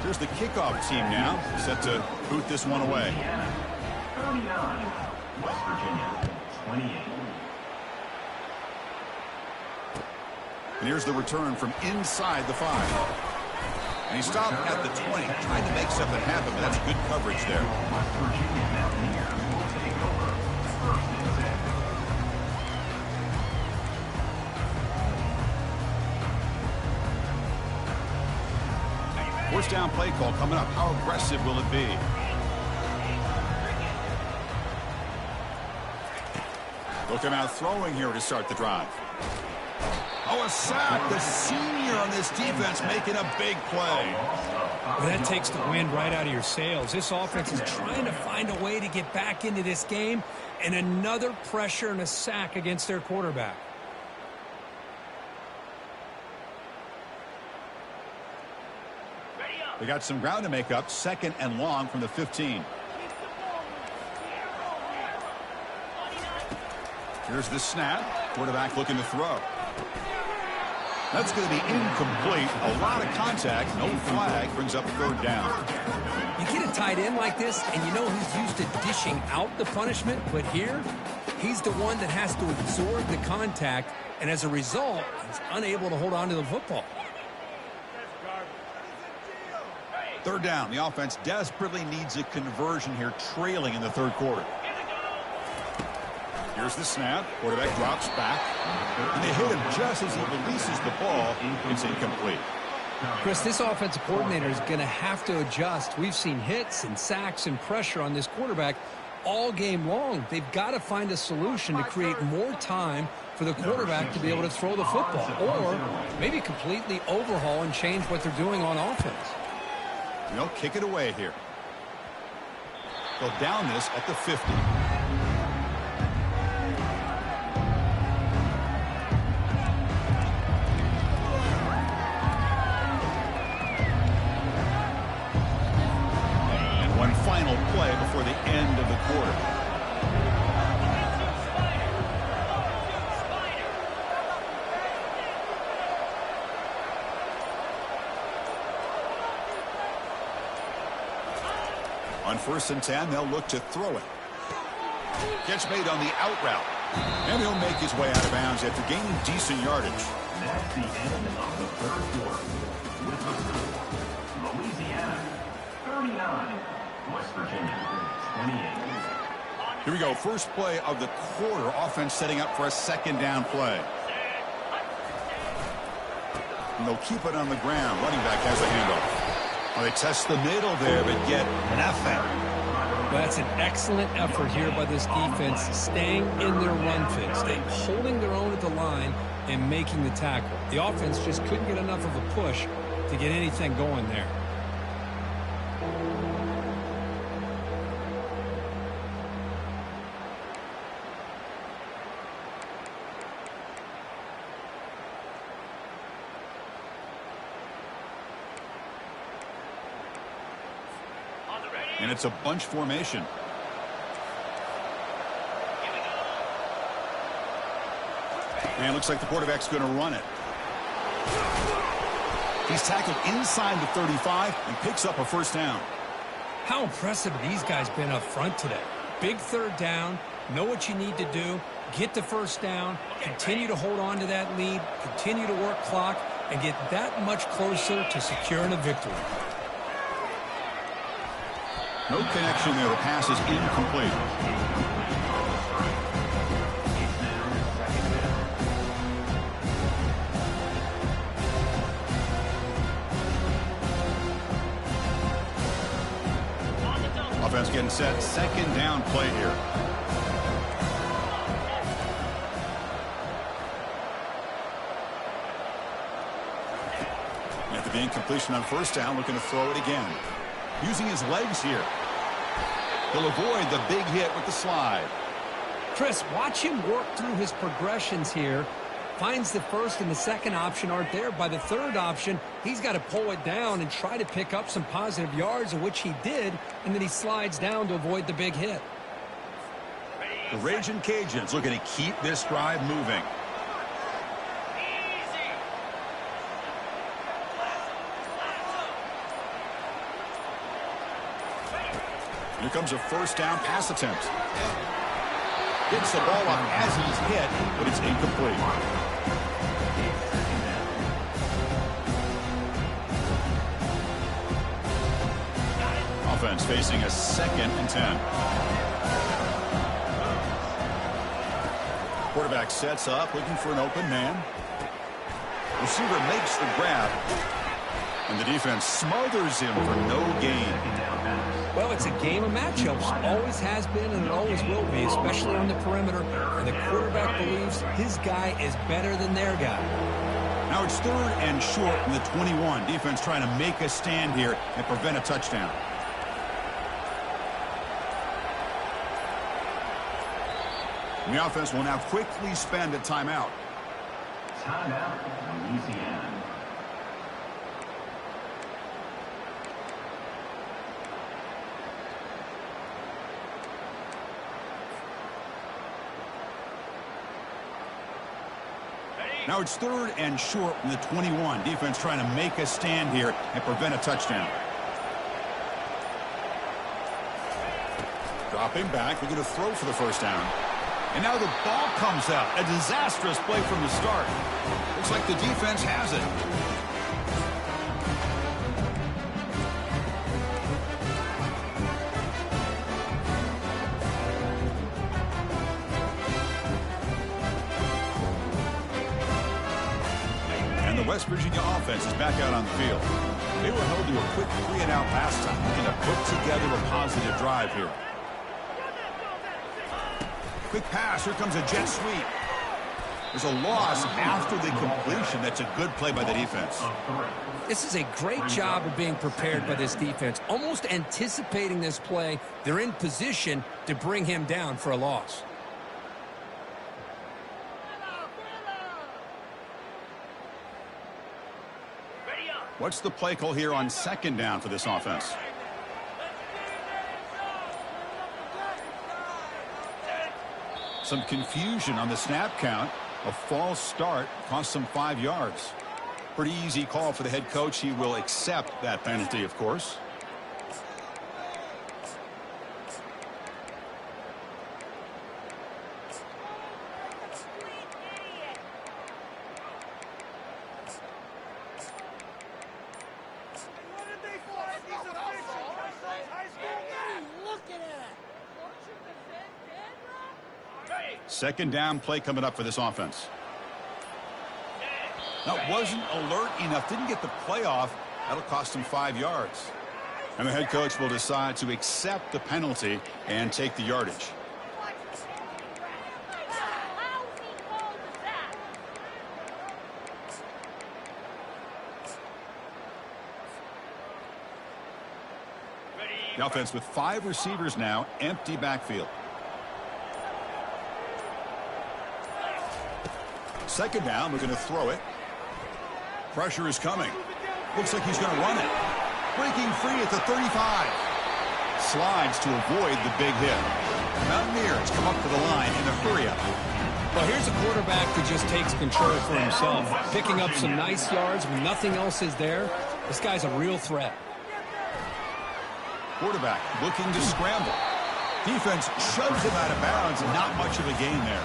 Here's the kickoff team now, set to boot this one away. 39, West Virginia, 28. And here's the return from inside the 5. And he stopped at the 20, trying to make something happen, but that's good coverage there. West Virginia Mountaineers will take over. First and 10. First down play call coming up. How aggressive will it be? Looking out throwing here to start the drive. Oh, a sack. The senior on this defense making a big play. Well, that takes the wind right out of your sails. This offense is trying to find a way to get back into this game, and another pressure and a sack against their quarterback. They got some ground to make up. Second and long from the 15. Here's the snap. Quarterback looking to throw. That's going to be incomplete. A lot of contact. No flag. Brings up third down. You get a tight end like this, and you know he's used to dishing out the punishment, but here, he's the one that has to absorb the contact, and as a result, he's unable to hold on to the football. Third down. The offense desperately needs a conversion here, trailing in the third quarter. Here's the snap. Quarterback drops back. And they hit him just as he releases the ball. It's incomplete. Chris, this offensive coordinator is going to have to adjust. We've seen hits and sacks and pressure on this quarterback all game long. They've got to find a solution to create more time for the quarterback to be able to throw the football, or maybe completely overhaul and change what they're doing on offense. They'll kick it away here. They'll down this at the 50. Final play before the end of the quarter. On 1st and 10, they'll look to throw it. Catch made on the out route. And he'll make his way out of bounds after gaining decent yardage. That's the end of the third quarter. With the score, Louisiana, 39. West Virginia, 28. Here we go. First play of the quarter. Offense setting up for a second down play. And they'll keep it on the ground. Running back has the handoff. Well, they test the middle there, but get nothing. That's an excellent effort here by this defense, staying in their run fit, staying holding their own at the line and making the tackle. The offense just couldn't get enough of a push to get anything going there. And it's a bunch formation. And it looks like the quarterback's going to run it. He's tackled inside the 35 and picks up a first down. How impressive have these guys been up front today? Big third down, know what you need to do, get the first down, continue to hold on to that lead, continue to work clock, and get that much closer to securing a victory. No connection there. The pass is incomplete. Offense getting set. Second down play here. After being completion on first down, looking to throw it again. Using his legs here. He'll avoid the big hit with the slide. Chris, watch him work through his progressions here. Finds the first and the second option aren't there. By the third option, he's got to pull it down and try to pick up some positive yards, of which he did, and then he slides down to avoid the big hit. The Raging Cajuns looking to keep this drive moving. Here comes a first down pass attempt. Gets the ball up as he's hit, but it's incomplete. Offense facing a 2nd and 10. Quarterback sets up, looking for an open man. Receiver makes the grab, and the defense smothers him for no gain. Well, it's a game of matchups. Always has been and it always will be, especially on the perimeter. And the quarterback believes his guy is better than their guy. Now it's 3rd and short from the 21. Defense trying to make a stand here and prevent a touchdown. And the offense will now quickly spend a timeout. Timeout, Louisiana. Now it's 3rd and short from the 21. Defense trying to make a stand here and prevent a touchdown. Dropping back, they're going to throw for the first down. And now the ball comes out. A disastrous play from the start. Looks like the defense has it. And the West Virginia offense is back out on the field. They were held to a quick 3-and-out last time, looking to put together a positive drive here. Quick pass. Here comes a jet sweep. There's a loss after the completion. That's a good play by the defense. This is a great job of being prepared by this defense. Almost anticipating this play. They're in position to bring him down for a loss. What's the play call here on 2nd down for this offense? Some confusion on the snap count. A false start cost them 5 yards. Pretty easy call for the head coach. He will accept that penalty, of course. Second down play coming up for this offense. That wasn't alert enough. Didn't get the play off. That'll cost him 5 yards. And the head coach will decide to accept the penalty and take the yardage. The offense with 5 receivers now, empty backfield. Second down, we're going to throw it. Pressure is coming. Looks like he's going to run it. Breaking free at the 35. Slides to avoid the big hit. Mountaineers come up to the line in a hurry-up. Well, here's a quarterback who just takes control for himself. Picking up some nice yards when nothing else is there. This guy's a real threat. Quarterback looking to scramble. Defense shoves him out of bounds. Not much of a gain there.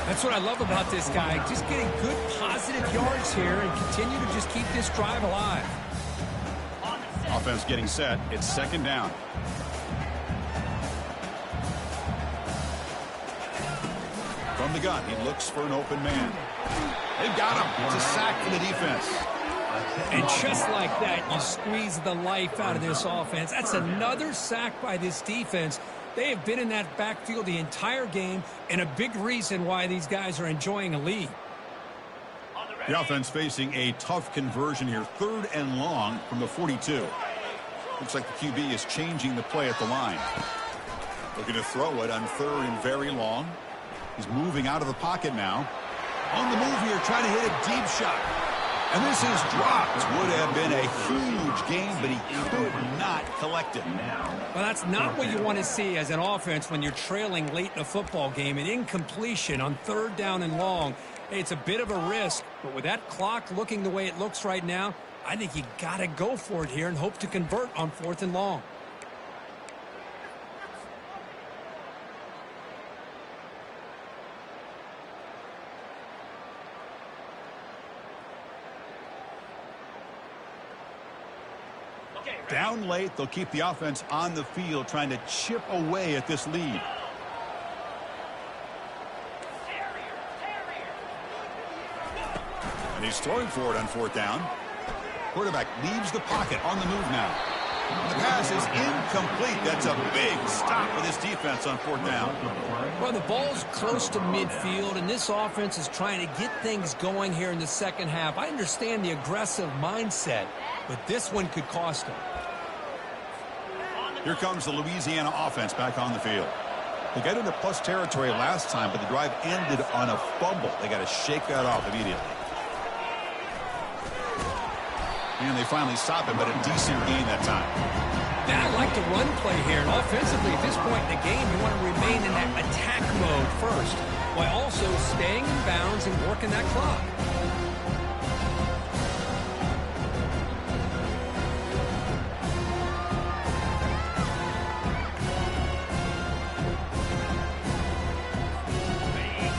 That's what I love about this guy. Just getting good positive yards here and continue to just keep this drive alive. Offense getting set. It's second down. From the gun, he looks for an open man. They've got him. It's a sack for the defense. And just like that, you squeeze the life out of this offense. That's another sack by this defense. They have been in that backfield the entire game, and a big reason why these guys are enjoying a lead. The offense facing a tough conversion here. 3rd and long from the 42. Looks like the QB is changing the play at the line. Looking to throw it on 3rd and very long. He's moving out of the pocket now. On the move here, trying to hit a deep shot. And this is dropped. Would have been a huge gain, but he could not collect it. Well, that's not what you want to see as an offense when you're trailing late in a football game. An incompletion on 3rd down and long. Hey, it's a bit of a risk, but with that clock looking the way it looks right now, I think you got to go for it here and hope to convert on 4th and long. Down late, they'll keep the offense on the field trying to chip away at this lead. And he's throwing for it on 4th down. Quarterback leaves the pocket on the move now. The pass is incomplete. That's a big stop for this defense on 4th down. Well, the ball's close to midfield, and this offense is trying to get things going here in the second half. I understand the aggressive mindset, but this one could cost them. Here comes the Louisiana offense back on the field. They got into plus territory last time, but the drive ended on a fumble. They got to shake that off immediately. And they finally stop him, but a decent gain that time. Now, I like the run play here. And offensively, at this point in the game, you want to remain in that attack mode first, while also staying in bounds and working that clock.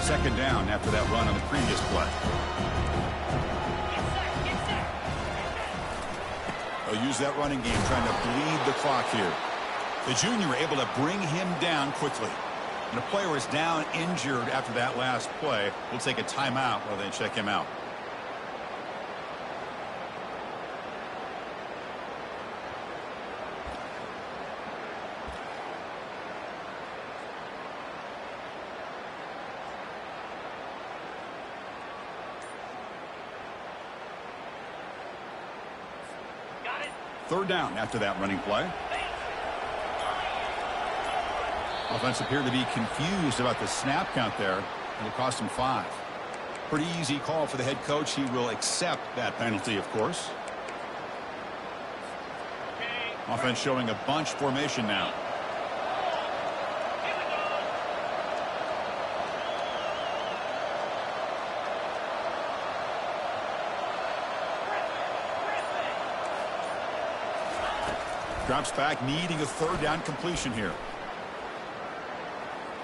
Second down after that run on the previous play. They'll use that running game trying to bleed the clock here. The junior able to bring him down quickly. And a player is down injured after that last play. We'll take a timeout while they check him out. Third down after that running play. Offense appeared to be confused about the snap count there. It'll cost him 5. Pretty easy call for the head coach. He will accept that penalty, of course. Offense showing a bunch formation now. Drops back, needing a 3rd down completion here.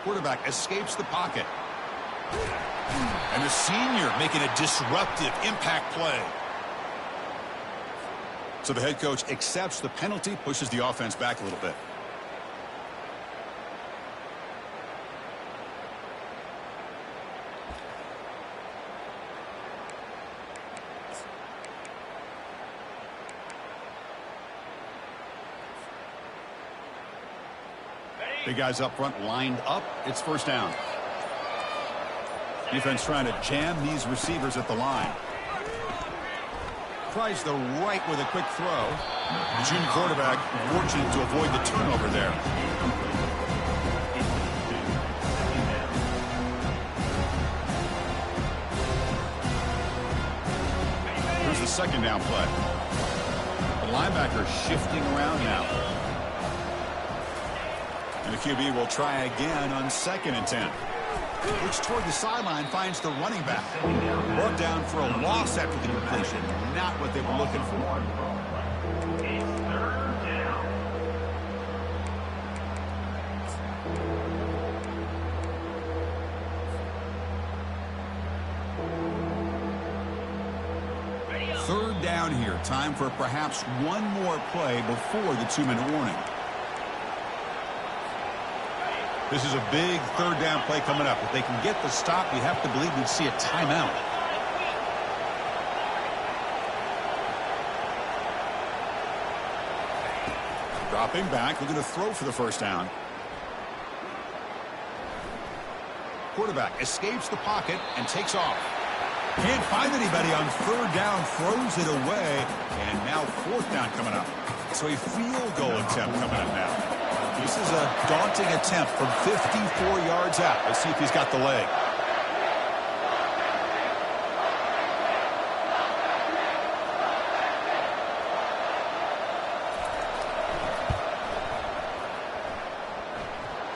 Quarterback escapes the pocket. And the senior making a disruptive impact play. So the head coach accepts the penalty, pushes the offense back a little bit. Big guys up front lined up. It's 1st down. Defense trying to jam these receivers at the line. Tries the right with a quick throw. The junior quarterback fortunate to avoid the turnover there. Here's the 2nd down play. The linebacker shifting around now. And the QB will try again on 2nd and 10. Looks toward the sideline, finds the running back. Brought down for a loss after the completion. Not what they were looking for. It's 3rd down. Third down here. Time for perhaps one more play before the 2-minute warning. This is a big 3rd down play coming up. If they can get the stop, you have to believe we'd see a timeout. Dropping back, looking to throw for the 1st down. Quarterback escapes the pocket and takes off. Can't find anybody on 3rd down, throws it away, and now 4th down coming up. So a field goal attempt coming up now. This is a daunting attempt from 54 yards out. Let's see if he's got the leg.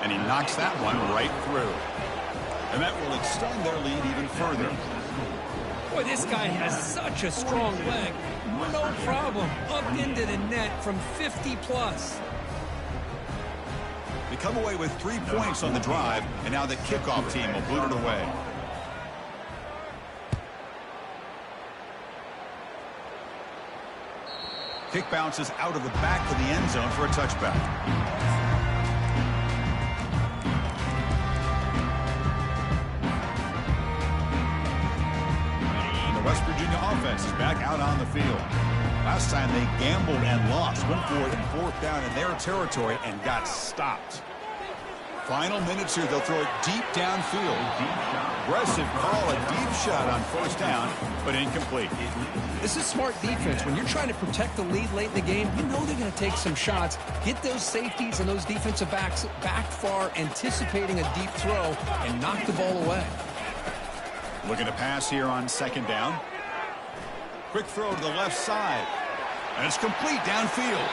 And he knocks that one right through. And that will extend their lead even further. Boy, this guy has such a strong leg. No problem. Up into the net from 50 plus. They come away with 3 points on the drive, and now the kickoff team will boot it away. Kick bounces out of the back of the end zone for a touchback. And the West Virginia offense is back out on the field. Last time they gambled and lost. Went for it in 4th down in their territory and got stopped. Final minutes here, they'll throw it deep downfield. Aggressive call, a deep shot on 1st down, but incomplete. This is smart defense. When you're trying to protect the lead late in the game, you know they're going to take some shots, get those safeties and those defensive backs back far, anticipating a deep throw, and knock the ball away. Looking to pass here on 2nd down. Quick throw to the left side. And it's complete downfield.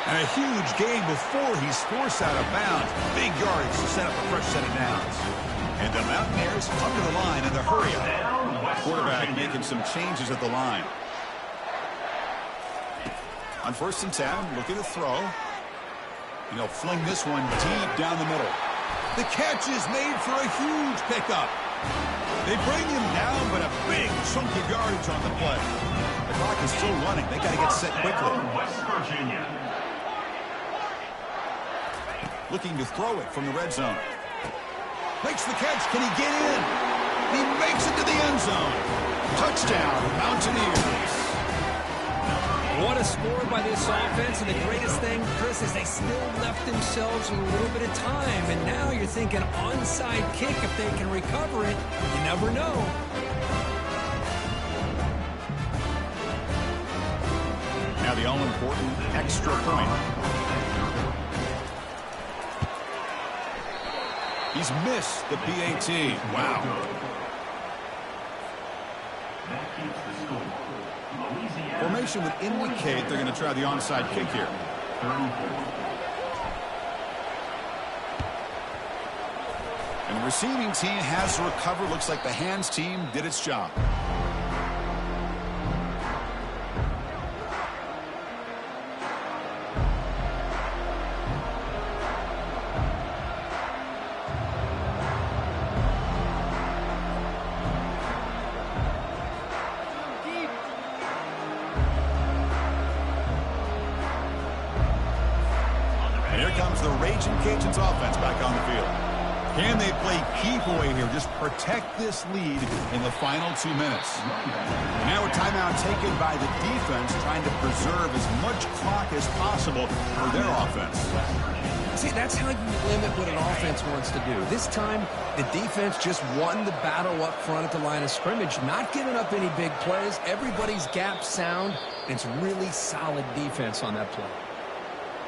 And a huge gain before he's forced out of bounds. Big yardage to set up a fresh set of downs. And the Mountaineers come to the line in the hurry-up. Quarterback making some changes at the line. On 1st and 10, looking to throw. And he'll fling this one deep down the middle. The catch is made for a huge pickup. They bring him down, but a big chunk of yardage on the play. The clock is still running. They got to get set quickly. West Virginia. Looking to throw it from the red zone. Makes the catch. Can he get in? He makes it to the end zone. Touchdown, Mountaineers. What a score by this offense. And the greatest thing, Chris, is they still left themselves with a little bit of time. And now you're thinking onside kick. If they can recover it, you never know. Now the all-important extra point. He's missed the PAT. Wow. That keeps the score. Louisiana. Formation would indicate they're going to try the onside kick here. 34. And the receiving team has to recover. Looks like the hands team did its job. The Raging Cajuns offense back on the field. Can they play keep away here? Just protect this lead in the final 2 minutes. Now a timeout taken by the defense, trying to preserve as much clock as possible for their offense. See, that's how you limit what an offense wants to do. This time, the defense just won the battle up front at the line of scrimmage, not giving up any big plays. Everybody's gap sound, and it's really solid defense on that play.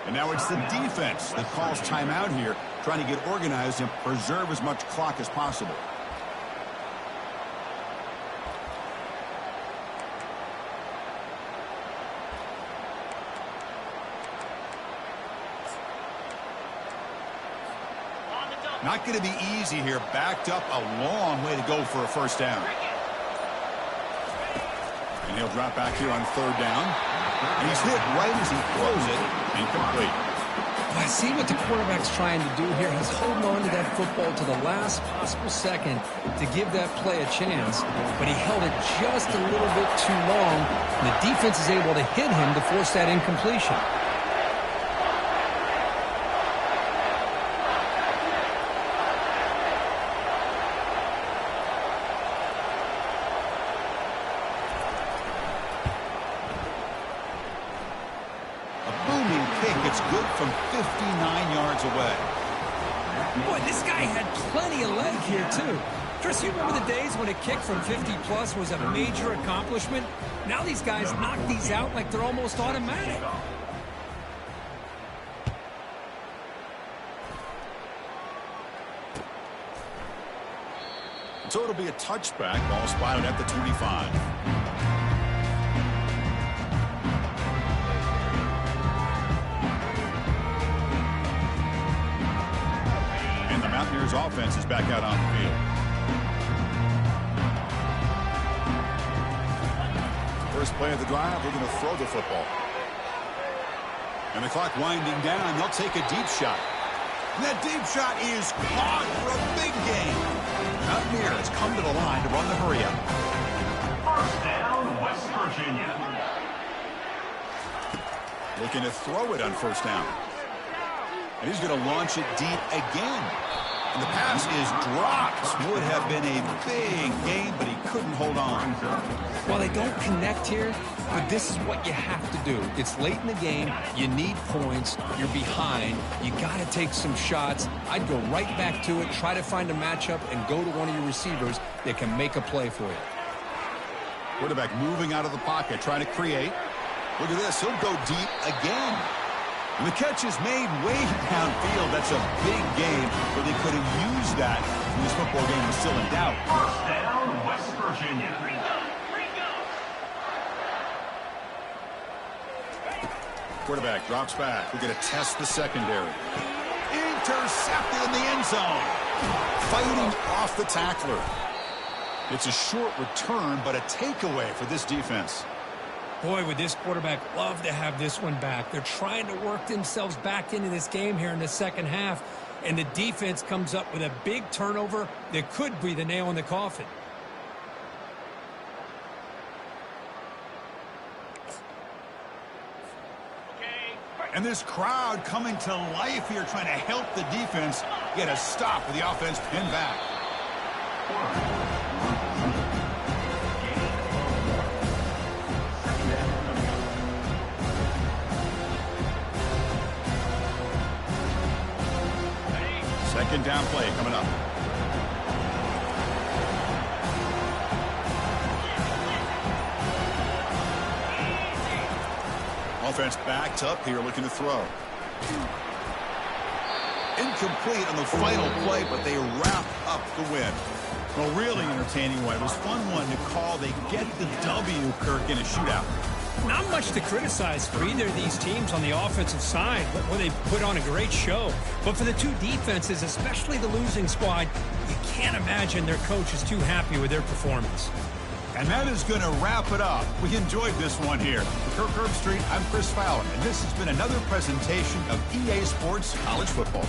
And now it's the defense that calls timeout here, trying to get organized and preserve as much clock as possible. Not going to be easy here. Backed up a long way to go for a 1st down. And he'll drop back here on 3rd down. And he's hit right as he throws it. Incomplete. I see what the quarterback's trying to do here. He's holding on to that football to the last possible second to give that play a chance. But he held it just a little bit too long. And the defense is able to hit him to force that incompletion. Good from 59 yards away. Boy, this guy had plenty of leg here, too. Chris, you remember the days when a kick from 50-plus was a major accomplishment? Now these guys knock these out like they're almost automatic. So it'll be a touchback. Ball spotted at the 25. Mountaineers offense is back out on the field. First play of the drive, they're going to throw the football. And the clock winding down, they'll take a deep shot. And that deep shot is caught for a big gain. Mountaineers come to the line to run the hurry-up. 1st down, West Virginia. Looking to throw it on first down. And he's going to launch it deep again. And the pass is dropped. Would have been a big gain, but he couldn't hold on. Well, they don't connect here, but this is what you have to do. It's late in the game. You need points. You're behind. You got to take some shots. I'd go right back to it, try to find a matchup, and go to one of your receivers that can make a play for you. Quarterback moving out of the pocket, trying to create. Look at this. He'll go deep again. And the catch is made way downfield. That's a big game, but they could have used that when this football game was still in doubt. First down, West Virginia. Quarterback drops back. We're going to test the secondary. Intercepted in the end zone. Fighting off the tackler. It's a short return, but a takeaway for this defense. Boy, would this quarterback love to have this one back. They're trying to work themselves back into this game here in the second half, and the defense comes up with a big turnover that could be the nail in the coffin. And this crowd coming to life here, trying to help the defense get a stop with the offense pinned back. Second down play coming up. Offense backed up here, looking to throw. Incomplete on the final play, but they wrap up the win. Well, really entertaining one. It was fun one to call. They get the W, Kirk, in a shootout. Not much to criticize for either of these teams on the offensive side. Well, they put on a great show. But for the two defenses, especially the losing squad, you can't imagine their coach is too happy with their performance. And that is going to wrap it up. We enjoyed this one here. For Kirk Herbstreit, I'm Chris Fowler, and this has been another presentation of EA Sports College Football.